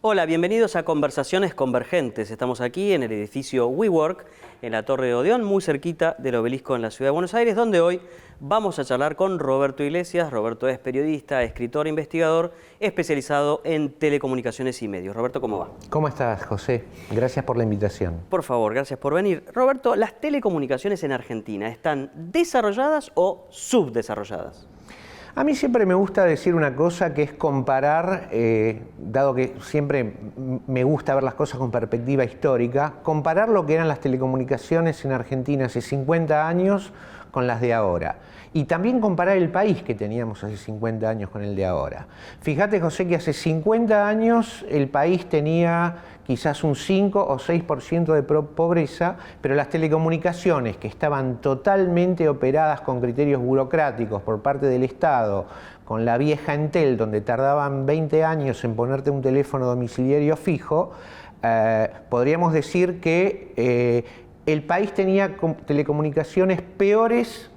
Hola, bienvenidos a Conversaciones Convergentes. Estamos aquí en el edificio WeWork, en la Torre de Odeón, muy cerquita del Obelisco en la Ciudad de Buenos Aires, donde hoy vamos a charlar con Roberto Iglesias. Roberto es periodista, escritor, investigador, especializado en telecomunicaciones y medios. Roberto, ¿cómo va? ¿Cómo estás, José? Gracias por la invitación. Por favor, gracias por venir. Roberto, ¿las telecomunicaciones en Argentina están desarrolladas o subdesarrolladas? A mí siempre me gusta decir una cosa que es comparar, dado que siempre me gusta ver las cosas con perspectiva histórica, comparar lo que eran las telecomunicaciones en Argentina hace 50 años con las de ahora. Y también comparar el país que teníamos hace 50 años con el de ahora. Fíjate, José, que hace 50 años el país tenía quizás un 5 o 6% de pobreza, pero las telecomunicaciones, que estaban totalmente operadas con criterios burocráticos por parte del Estado, con la vieja Entel, donde tardaban 20 años en ponerte un teléfono domiciliario fijo, podríamos decir que el país tenía telecomunicaciones peores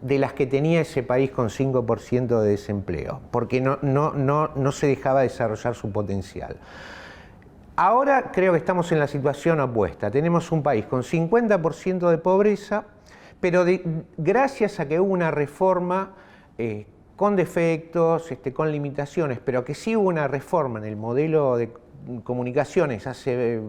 de las que tenía ese país con 5% de desempleo, porque no se dejaba desarrollar su potencial. Ahora creo que estamos en la situación opuesta. Tenemos un país con 50% de pobreza, pero gracias a que hubo una reforma con defectos, con limitaciones, pero que sí hubo una reforma en el modelo de comunicaciones hace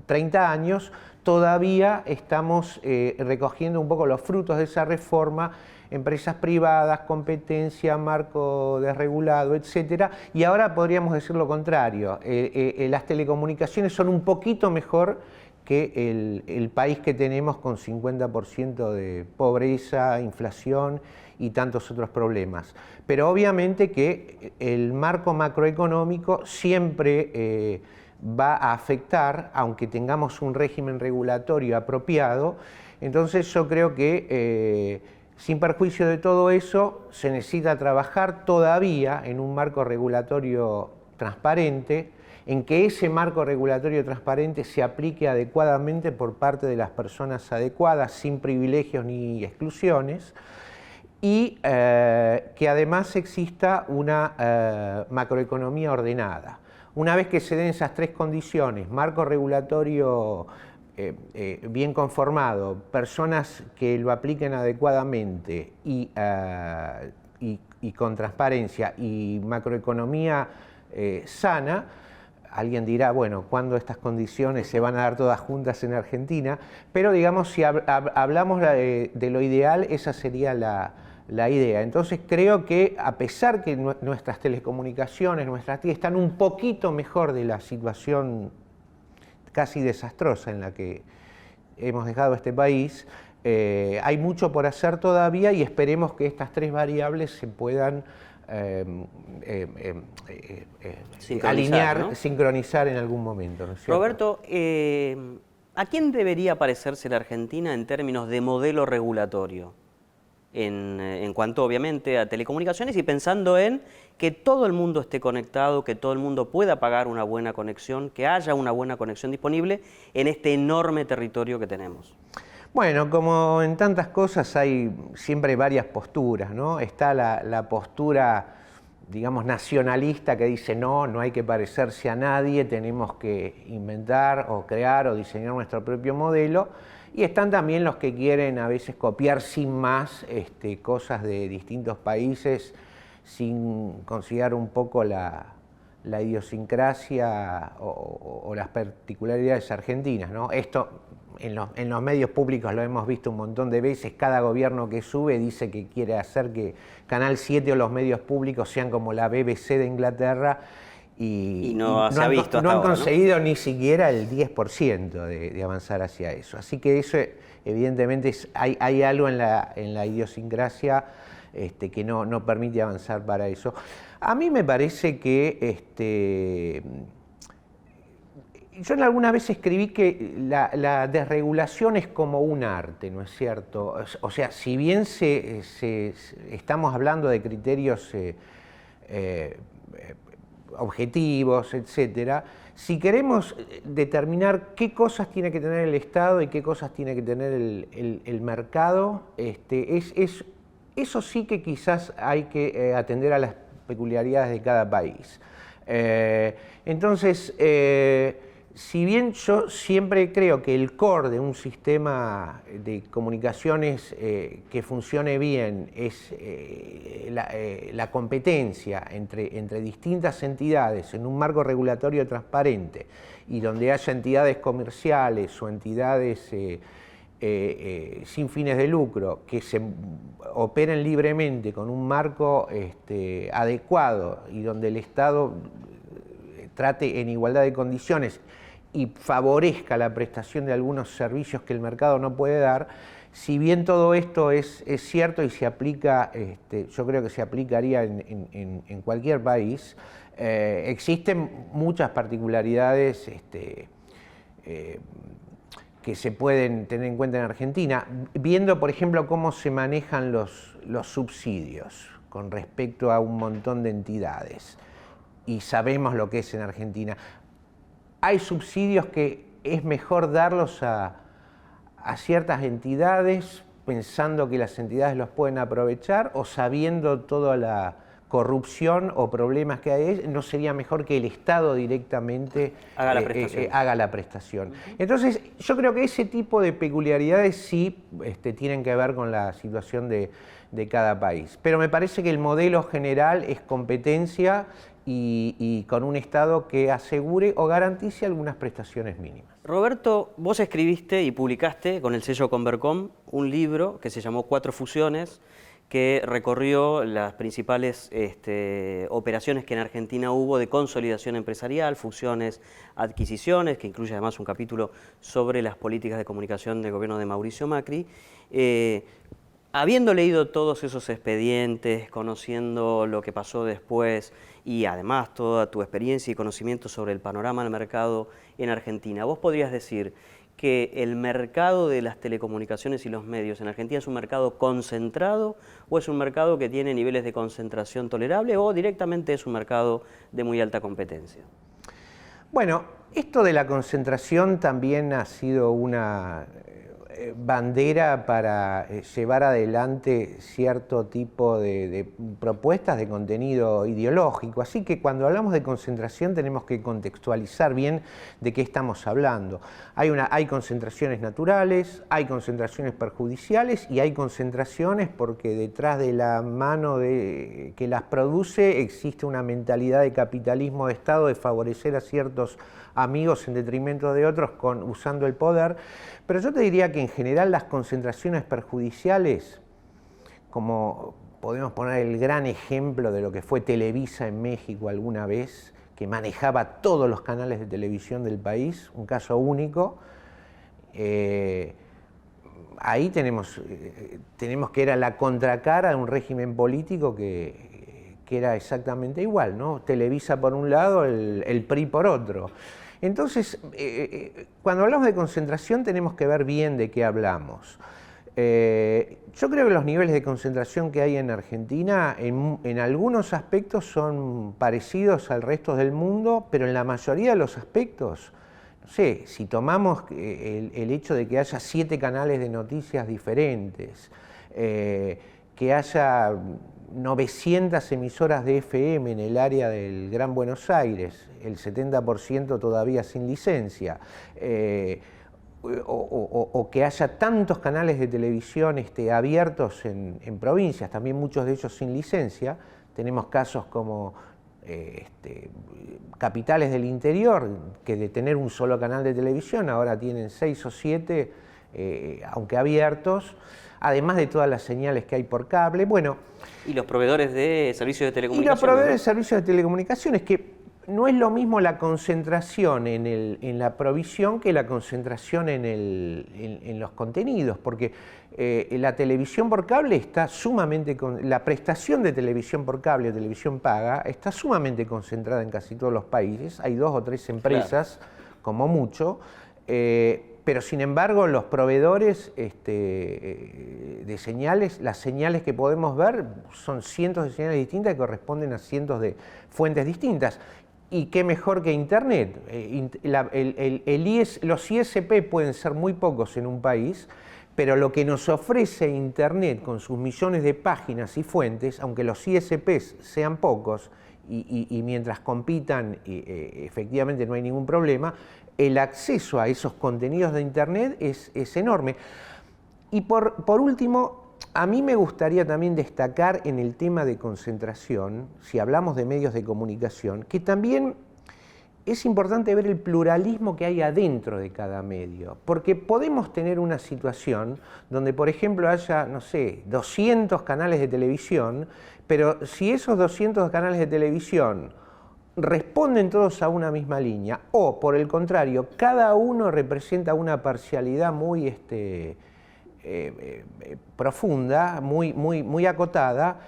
30 años, todavía estamos recogiendo un poco los frutos de esa reforma, empresas privadas, competencia, marco desregulado, etcétera, y ahora podríamos decir lo contrario, las telecomunicaciones son un poquito mejor que el país que tenemos con 50% de pobreza, inflación y tantos otros problemas. Pero obviamente que el marco macroeconómico siempre va a afectar, aunque tengamos un régimen regulatorio apropiado. Entonces yo creo que sin perjuicio de todo eso, se necesita trabajar todavía en un marco regulatorio transparente, en que ese marco regulatorio transparente se aplique adecuadamente por parte de las personas adecuadas, sin privilegios ni exclusiones, y que además exista una macroeconomía ordenada. Una vez que se den esas tres condiciones, marco regulatorio bien conformado, personas que lo apliquen adecuadamente y con transparencia y macroeconomía sana, alguien dirá, bueno, ¿cuándo estas condiciones se van a dar todas juntas en Argentina? Pero digamos, si hablamos de lo ideal, esa sería la idea. Entonces creo que a pesar que nuestras telecomunicaciones, nuestras TIC están un poquito mejor de la situación casi desastrosa en la que hemos dejado este país, hay mucho por hacer todavía y esperemos que estas tres variables se puedan alinear, ¿no? Sincronizar en algún momento, ¿no es cierto? Roberto, ¿a quién debería parecerse la Argentina en términos de modelo regulatorio? En cuanto obviamente a telecomunicaciones y pensando en que todo el mundo esté conectado, que todo el mundo pueda pagar una buena conexión, que haya una buena conexión disponible en este enorme territorio que tenemos. Bueno, como en tantas cosas hay siempre varias posturas, ¿no? Está la postura, digamos, nacionalista que dice no hay que parecerse a nadie, tenemos que inventar o crear o diseñar nuestro propio modelo. Y están también los que quieren a veces copiar sin más cosas de distintos países sin considerar un poco la idiosincrasia o las particularidades argentinas, ¿no? Esto en los medios públicos lo hemos visto un montón de veces, cada gobierno que sube dice que quiere hacer que Canal 7 o los medios públicos sean como la BBC de Inglaterra, y no han conseguido ni siquiera el 10% de avanzar hacia eso. Así que eso, evidentemente, hay algo en la idiosincrasia que no permite avanzar para eso. A mí me parece que Yo alguna vez escribí que la desregulación es como un arte, ¿no es cierto? O sea, si bien estamos hablando de criterios objetivos, etcétera, si queremos determinar qué cosas tiene que tener el Estado y qué cosas tiene que tener el mercado, eso sí que quizás hay que atender a las peculiaridades de cada país. Entonces, si bien yo siempre creo que el core de un sistema de comunicaciones que funcione bien es la competencia entre distintas entidades en un marco regulatorio transparente y donde haya entidades comerciales o entidades sin fines de lucro que se operen libremente con un marco adecuado y donde el Estado trate en igualdad de condiciones y favorezca la prestación de algunos servicios que el mercado no puede dar, si bien todo esto es cierto y se aplica, yo creo que se aplicaría en cualquier país, existen muchas particularidades que se pueden tener en cuenta en Argentina, viendo por ejemplo cómo se manejan los subsidios con respecto a un montón de entidades, y sabemos lo que es en Argentina. Hay subsidios que es mejor darlos a ciertas entidades pensando que las entidades los pueden aprovechar o sabiendo toda la corrupción o problemas que hay, no sería mejor que el Estado directamente haga la prestación. Entonces, yo creo que ese tipo de peculiaridades sí tienen que ver con la situación de cada país. Pero me parece que el modelo general es competencia y con un Estado que asegure o garantice algunas prestaciones mínimas. Roberto, vos escribiste y publicaste con el sello Convercom un libro que se llamó Cuatro Fusiones, que recorrió las principales operaciones que en Argentina hubo de consolidación empresarial, fusiones, adquisiciones, que incluye además un capítulo sobre las políticas de comunicación del gobierno de Mauricio Macri. Habiendo leído todos esos expedientes, conociendo lo que pasó después y además toda tu experiencia y conocimiento sobre el panorama del mercado en Argentina, ¿vos podrías decir que el mercado de las telecomunicaciones y los medios en Argentina es un mercado concentrado o es un mercado que tiene niveles de concentración tolerable o directamente es un mercado de muy alta competencia? Bueno, esto de la concentración también ha sido una bandera para llevar adelante cierto tipo de propuestas de contenido ideológico. Así que cuando hablamos de concentración tenemos que contextualizar bien de qué estamos hablando. Hay concentraciones naturales, hay concentraciones perjudiciales y hay concentraciones porque detrás de la mano que las produce existe una mentalidad de capitalismo de Estado de favorecer a ciertos amigos en detrimento de otros usando el poder. Pero yo te diría que en general las concentraciones perjudiciales, como podemos poner el gran ejemplo de lo que fue Televisa en México alguna vez, que manejaba todos los canales de televisión del país, un caso único, ahí tenemos que era la contracara de un régimen político que era exactamente igual, ¿no? Televisa por un lado, el PRI por otro. Entonces, cuando hablamos de concentración tenemos que ver bien de qué hablamos. Yo creo que los niveles de concentración que hay en Argentina en algunos aspectos son parecidos al resto del mundo, pero en la mayoría de los aspectos, no sé, si tomamos el hecho de que haya 7 canales de noticias diferentes, que haya 900 emisoras de FM en el área del Gran Buenos Aires, el 70% todavía sin licencia, o que haya tantos canales de televisión abiertos en provincias, también muchos de ellos sin licencia. Tenemos casos como capitales del interior que de tener un solo canal de televisión ahora tienen 6 o 7, aunque abiertos, además de todas las señales que hay por cable. Bueno, y los proveedores de servicios de telecomunicaciones. Y los proveedores de servicios de telecomunicaciones, que no es lo mismo la concentración en la provisión que la concentración en los contenidos, porque la televisión por cable está sumamente, la prestación de televisión por cable o televisión paga está sumamente concentrada en casi todos los países. Hay 2 o 3 empresas como mucho, pero sin embargo los proveedores de señales, las señales que podemos ver son cientos de señales distintas que corresponden a cientos de fuentes distintas. Y qué mejor que Internet. Los ISP pueden ser muy pocos en un país, pero lo que nos ofrece Internet con sus millones de páginas y fuentes, aunque los ISPs sean pocos y mientras compitan efectivamente no hay ningún problema, el acceso a esos contenidos de Internet es enorme. Y por último, a mí me gustaría también destacar en el tema de concentración, si hablamos de medios de comunicación, que también es importante ver el pluralismo que hay adentro de cada medio, porque podemos tener una situación donde, por ejemplo, haya, no sé, 200 canales de televisión, pero si esos 200 canales de televisión responden todos a una misma línea, o por el contrario, cada uno representa una parcialidad muy profunda, muy acotada,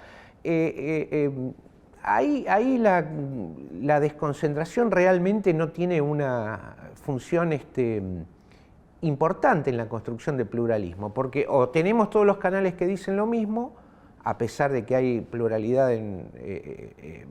ahí la desconcentración realmente no tiene una función importante en la construcción del pluralismo, porque o tenemos todos los canales que dicen lo mismo, a pesar de que hay pluralidad en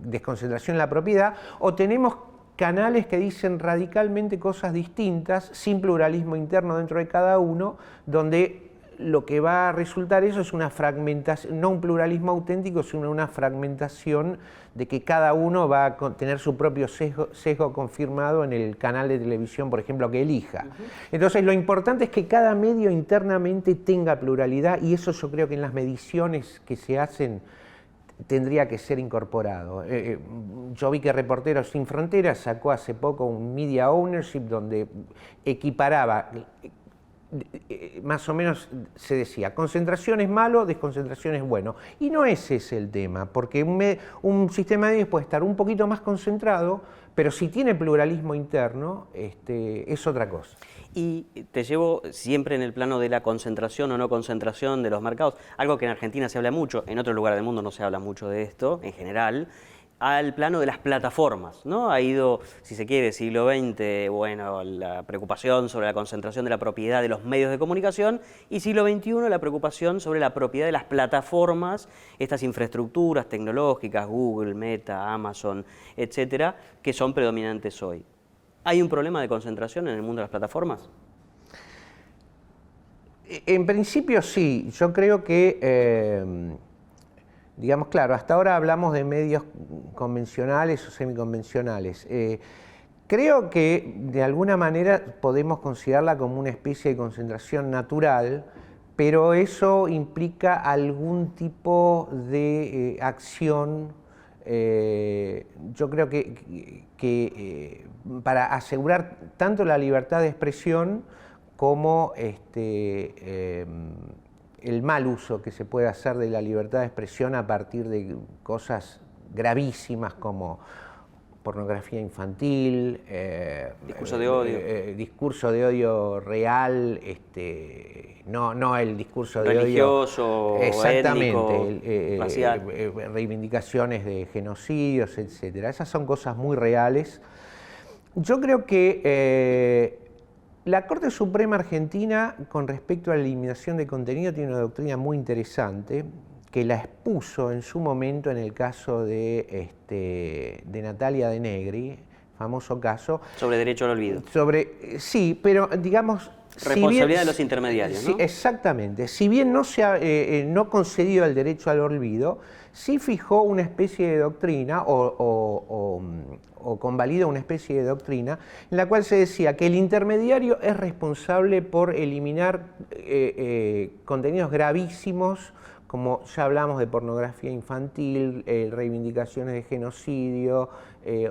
desconcentración en la propiedad, o tenemos canales que dicen radicalmente cosas distintas, sin pluralismo interno dentro de cada uno, donde lo que va a resultar eso es una fragmentación, no un pluralismo auténtico, sino una fragmentación de que cada uno va a tener su propio sesgo confirmado en el canal de televisión, por ejemplo, que elija. Entonces, lo importante es que cada medio internamente tenga pluralidad, y eso yo creo que en las mediciones que se hacen tendría que ser incorporado. Yo vi que Reporteros Sin Fronteras sacó hace poco un Media Ownership donde equiparaba, más o menos se decía, concentración es malo, desconcentración es bueno. Y no es ese el tema, porque un sistema de medios puede estar un poquito más concentrado, pero si tiene pluralismo interno, es otra cosa. Y te llevo siempre en el plano de la concentración o no concentración de los mercados, algo que en Argentina se habla mucho, en otros lugares del mundo no se habla mucho de esto, en general, al plano de las plataformas, ¿no? Ha ido, si se quiere, siglo XX, bueno, la preocupación sobre la concentración de la propiedad de los medios de comunicación, y siglo XXI la preocupación sobre la propiedad de las plataformas, estas infraestructuras tecnológicas, Google, Meta, Amazon, etcétera, que son predominantes hoy. ¿Hay un problema de concentración en el mundo de las plataformas? En principio sí, yo creo que digamos, claro, hasta ahora hablamos de medios convencionales o semiconvencionales. Creo que de alguna manera podemos considerarla como una especie de concentración natural, pero eso implica algún tipo de acción. Yo creo que para asegurar tanto la libertad de expresión como el mal uso que se puede hacer de la libertad de expresión a partir de cosas gravísimas como pornografía infantil, discurso de odio, discurso de odio real, no el discurso de religioso, odio exactamente, étnico, racial, reivindicaciones de genocidios, etcétera. Esas son cosas muy reales. Yo creo que la Corte Suprema Argentina, con respecto a la eliminación de contenido, tiene una doctrina muy interesante, que la expuso en su momento en el caso de Natalia de Negri, famoso caso. Sobre derecho al olvido. Sí, pero digamos... Responsabilidad de los intermediarios, ¿no? Sí, exactamente. Si bien no concedió el derecho al olvido, sí fijó una especie de doctrina o convalidó una especie de doctrina en la cual se decía que el intermediario es responsable por eliminar contenidos gravísimos, como ya hablamos de pornografía infantil, reivindicaciones de genocidio,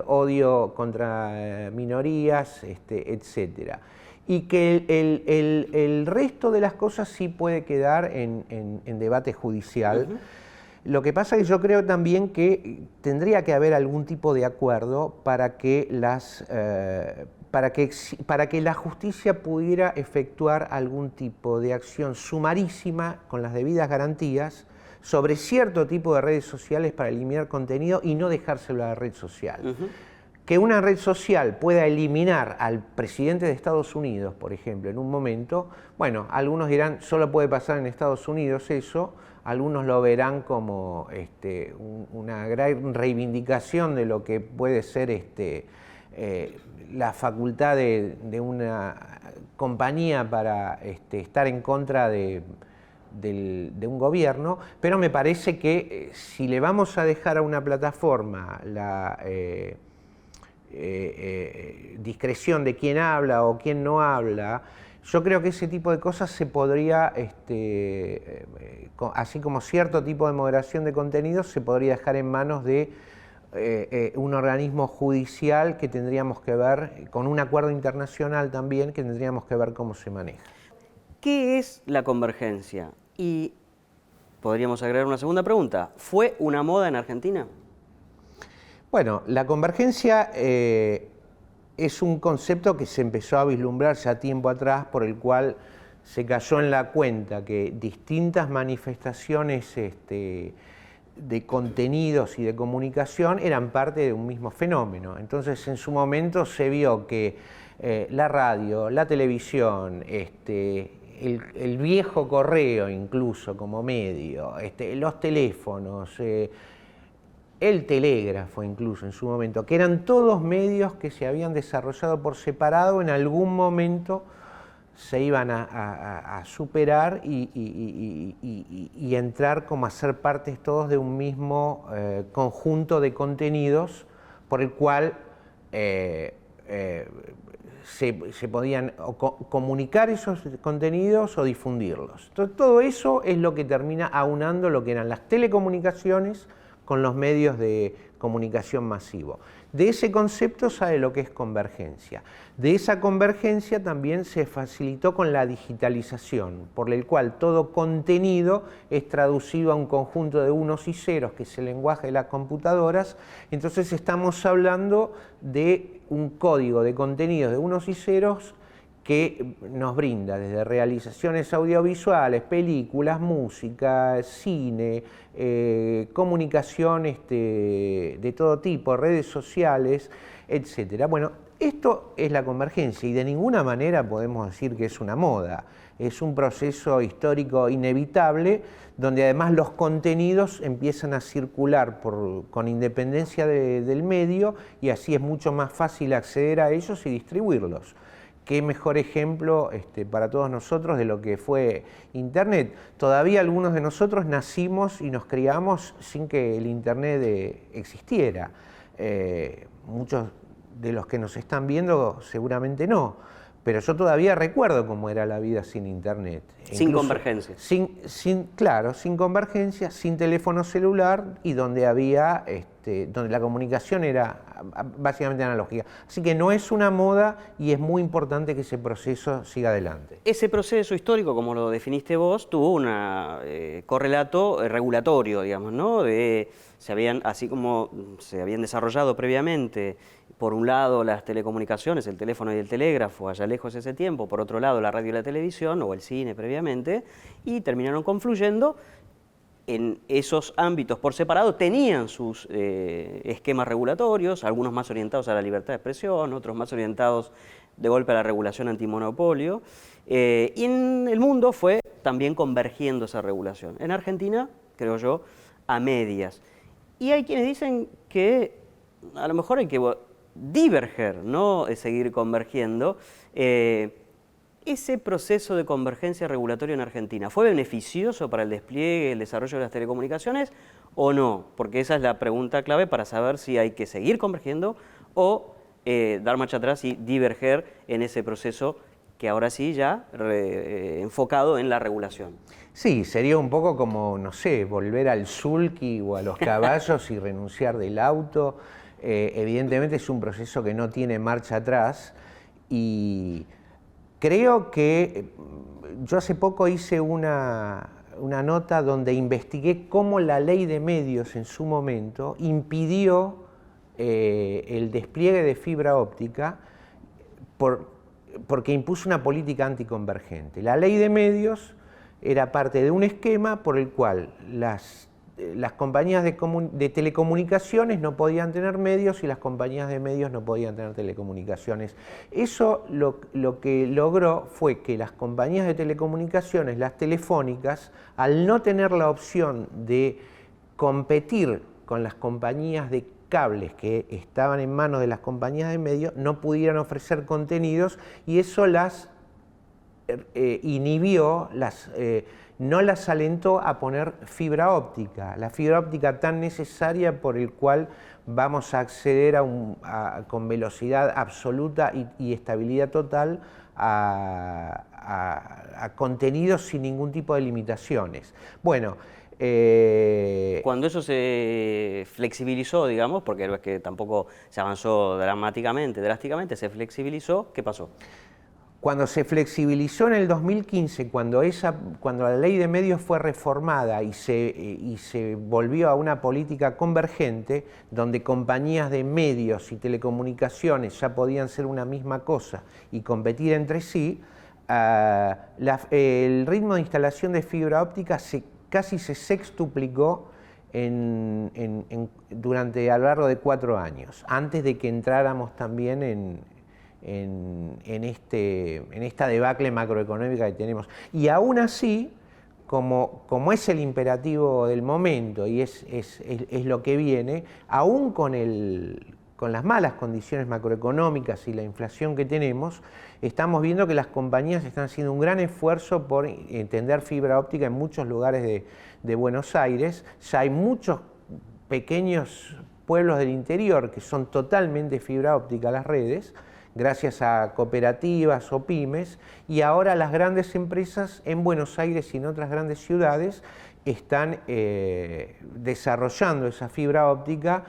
odio contra minorías, etcétera. Y que el resto de las cosas sí puede quedar en debate judicial. Lo que pasa es que yo creo también que tendría que haber algún tipo de acuerdo para que la justicia pudiera efectuar algún tipo de acción sumarísima con las debidas garantías sobre cierto tipo de redes sociales para eliminar contenido y no dejárselo a la red social. que una red social pueda eliminar al presidente de Estados Unidos, por ejemplo, en un momento, bueno, algunos dirán, solo puede pasar en Estados Unidos eso, algunos lo verán como una gran reivindicación de lo que puede ser la facultad de una compañía para estar en contra de un gobierno, pero me parece que si le vamos a dejar a una plataforma la discreción de quién habla o quién no habla, yo creo que ese tipo de cosas se podría, así como cierto tipo de moderación de contenidos, se podría dejar en manos de un organismo judicial que tendríamos que ver, con un acuerdo internacional también, que tendríamos que ver cómo se maneja. ¿Qué es la convergencia? Y podríamos agregar una segunda pregunta. ¿Fue una moda en Argentina? Bueno, la convergencia es un concepto que se empezó a vislumbrar ya tiempo atrás, por el cual se cayó en la cuenta que distintas manifestaciones de contenidos y de comunicación eran parte de un mismo fenómeno. Entonces, en su momento se vio que la radio, la televisión, el viejo correo incluso como medio, los teléfonos, el telégrafo incluso en su momento, que eran todos medios que se habían desarrollado por separado, en algún momento se iban a superar y entrar como a ser partes todos de un mismo conjunto de contenidos por el cual se podían comunicar esos contenidos o difundirlos. Entonces, todo eso es lo que termina aunando lo que eran las telecomunicaciones con los medios de comunicación masivo. De ese concepto sale lo que es convergencia. De esa convergencia también se facilitó con la digitalización, por el cual todo contenido es traducido a un conjunto de unos y ceros, que es el lenguaje de las computadoras. Entonces estamos hablando de un código de contenidos de unos y ceros que nos brinda desde realizaciones audiovisuales, películas, música, cine, comunicación de todo tipo, redes sociales, etc. Bueno, esto es la convergencia y de ninguna manera podemos decir que es una moda. Es un proceso histórico inevitable donde además los contenidos empiezan a circular con independencia del medio y así es mucho más fácil acceder a ellos y distribuirlos. Qué mejor ejemplo para todos nosotros de lo que fue Internet. Todavía algunos de nosotros nacimos y nos criamos sin que el Internet existiera. Muchos de los que nos están viendo seguramente no, pero yo todavía recuerdo cómo era la vida sin Internet. Sin convergencia. Claro, sin convergencia, sin teléfono celular y donde había, donde la comunicación era básicamente analógica. Así que no es una moda y es muy importante que ese proceso siga adelante. Ese proceso histórico, como lo definiste vos, tuvo un correlato regulatorio, digamos, ¿no? Así como se habían desarrollado previamente, por un lado las telecomunicaciones, el teléfono y el telégrafo, allá lejos ese tiempo, por otro lado la radio y la televisión, o el cine previamente, y terminaron confluyendo en esos ámbitos por separado, tenían sus esquemas regulatorios, algunos más orientados a la libertad de expresión, otros más orientados de golpe a la regulación antimonopolio, y en el mundo fue también convergiendo esa regulación. En Argentina, creo yo, a medias. Y hay quienes dicen que a lo mejor hay que diverger, no seguir convergiendo. ¿Ese proceso de convergencia regulatoria en Argentina fue beneficioso para el despliegue, el desarrollo de las telecomunicaciones o no? Porque esa es la pregunta clave para saber si hay que seguir convergiendo o dar marcha atrás y diverger en ese proceso que ahora sí ya enfocado en la regulación. Sí, sería un poco como, no sé, volver al sulky o a los caballos y renunciar del auto. Evidentemente es un proceso que no tiene marcha atrás y creo que yo hace poco hice una nota donde investigué cómo la ley de medios en su momento impidió el despliegue de fibra óptica porque impuso una política anticonvergente. La ley de medios era parte de un esquema por el cual las las compañías de telecomunicaciones no podían tener medios y las compañías de medios no podían tener telecomunicaciones. Eso lo que logró fue que las compañías de telecomunicaciones, las telefónicas, al no tener la opción de competir con las compañías de cables que estaban en manos de las compañías de medios, no pudieran ofrecer contenidos y eso las inhibió, no las alentó a poner fibra óptica, la fibra óptica tan necesaria por el cual vamos a acceder con velocidad absoluta y estabilidad total a contenidos sin ningún tipo de limitaciones. Bueno, cuando eso se flexibilizó, digamos, porque no es que tampoco se avanzó drásticamente, se flexibilizó, ¿qué pasó? Cuando se flexibilizó en el 2015, cuando la ley de medios fue reformada y se volvió a una política convergente, donde compañías de medios y telecomunicaciones ya podían ser una misma cosa y competir entre sí, el ritmo de instalación de fibra óptica casi se sextuplicó durante a lo largo de 4 años, antes de que entráramos también en esta debacle macroeconómica que tenemos. Y aún así, como es el imperativo del momento y es lo que viene, aún con las malas condiciones macroeconómicas y la inflación que tenemos, estamos viendo que las compañías están haciendo un gran esfuerzo por tender fibra óptica en muchos lugares de Buenos Aires. Ya hay muchos pequeños pueblos del interior que son totalmente fibra óptica las redes, gracias a cooperativas o pymes, y ahora las grandes empresas en Buenos Aires y en otras grandes ciudades están desarrollando esa fibra óptica,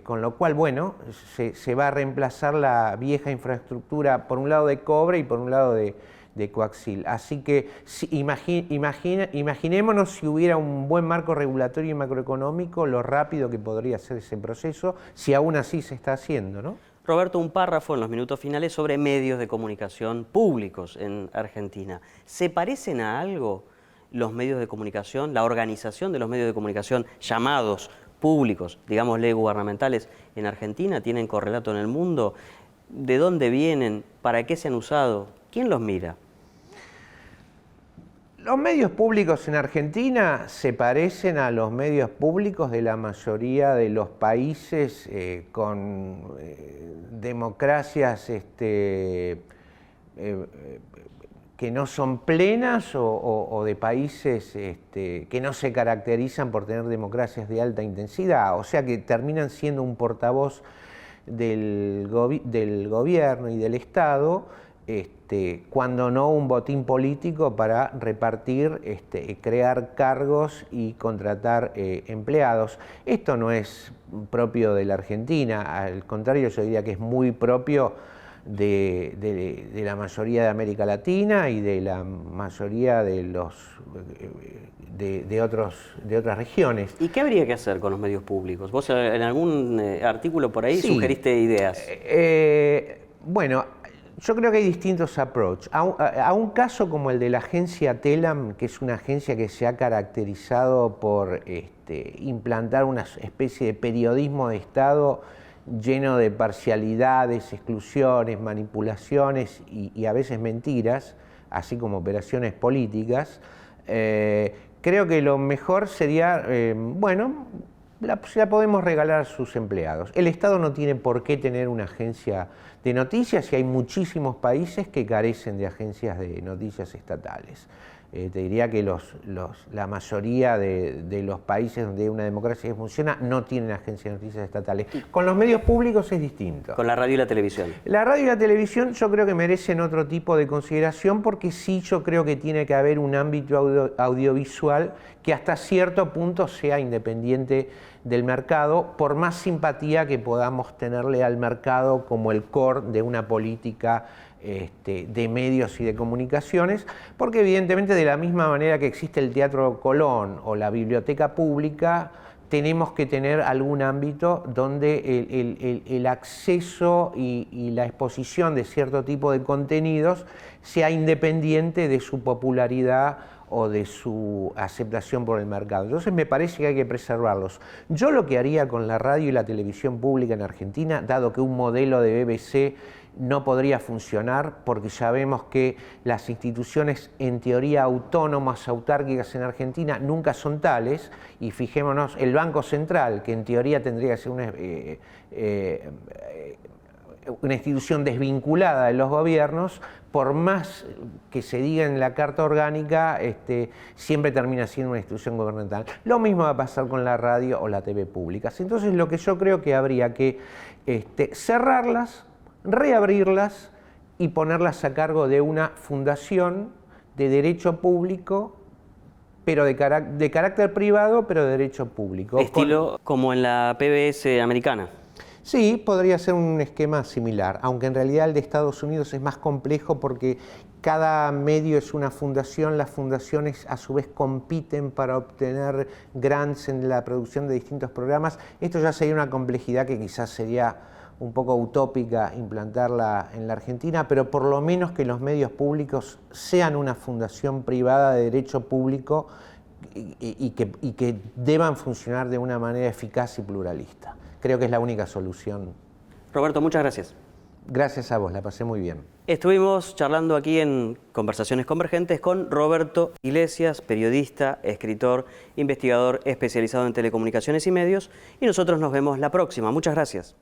con lo cual, bueno, se va a reemplazar la vieja infraestructura, por un lado de cobre y por un lado de coaxil. Así que imaginémonos si hubiera un buen marco regulatorio y macroeconómico, lo rápido que podría ser ese proceso, si aún así se está haciendo, ¿no? Roberto, un párrafo en los minutos finales sobre medios de comunicación públicos en Argentina. ¿Se parecen a algo los medios de comunicación, la organización de los medios de comunicación llamados públicos, digámosle gubernamentales, en Argentina? ¿Tienen correlato en el mundo? ¿De dónde vienen? ¿Para qué se han usado? ¿Quién los mira? Los medios públicos en Argentina se parecen a los medios públicos de la mayoría de los países con democracias que no son plenas o de países que no se caracterizan por tener democracias de alta intensidad, o sea que terminan siendo un portavoz del gobierno y del Estado, cuando no un botín político para repartir, crear cargos y contratar empleados. Esto no es propio de la Argentina, al contrario, yo diría que es muy propio de la mayoría de América Latina y de la mayoría de otras regiones. ¿Y qué habría que hacer con los medios públicos? Vos en algún artículo por ahí sugeriste ideas. Bueno, yo creo que hay distintos approaches. A un caso como el de la agencia Telam, que es una agencia que se ha caracterizado por implantar una especie de periodismo de Estado lleno de parcialidades, exclusiones, manipulaciones y a veces mentiras, así como operaciones políticas, creo que lo mejor sería, bueno, la podemos regalar a sus empleados. El Estado no tiene por qué tener una agencia de noticias y hay muchísimos países que carecen de agencias de noticias estatales. Te diría que la mayoría de los países donde hay una democracia que funciona no tienen agencias de noticias estatales. Con los medios públicos es distinto. Con la radio y la televisión. La radio y la televisión yo creo que merecen otro tipo de consideración porque sí yo creo que tiene que haber un ámbito audiovisual que hasta cierto punto sea independiente del mercado, por más simpatía que podamos tenerle al mercado como el core de una política de medios y de comunicaciones, porque evidentemente de la misma manera que existe el Teatro Colón o la biblioteca pública, tenemos que tener algún ámbito donde el acceso y la exposición de cierto tipo de contenidos sea independiente de su popularidad o de su aceptación por el mercado. Entonces me parece que hay que preservarlos. Yo lo que haría con la radio y la televisión pública en Argentina, dado que un modelo de BBC no podría funcionar, porque ya vemos que las instituciones en teoría autónomas, autárquicas en Argentina nunca son tales, y fijémonos, el Banco Central, que en teoría tendría que ser una institución desvinculada de los gobiernos, por más que se diga en la Carta Orgánica, siempre termina siendo una institución gubernamental. Lo mismo va a pasar con la radio o la TV públicas. Entonces lo que yo creo que habría que cerrarlas, reabrirlas y ponerlas a cargo de una fundación de derecho público, pero de carácter privado, pero de derecho público. Estilo como en la PBS americana. Sí, podría ser un esquema similar, aunque en realidad el de Estados Unidos es más complejo porque cada medio es una fundación, las fundaciones a su vez compiten para obtener grants en la producción de distintos programas. Esto ya sería una complejidad que quizás sería un poco utópica implantarla en la Argentina, pero por lo menos que los medios públicos sean una fundación privada de derecho público y que deban funcionar de una manera eficaz y pluralista. Creo que es la única solución. Roberto, muchas gracias. Gracias a vos, la pasé muy bien. Estuvimos charlando aquí en Conversaciones Convergentes con Roberto Iglesias, periodista, escritor, investigador especializado en telecomunicaciones y medios, y nosotros nos vemos la próxima. Muchas gracias.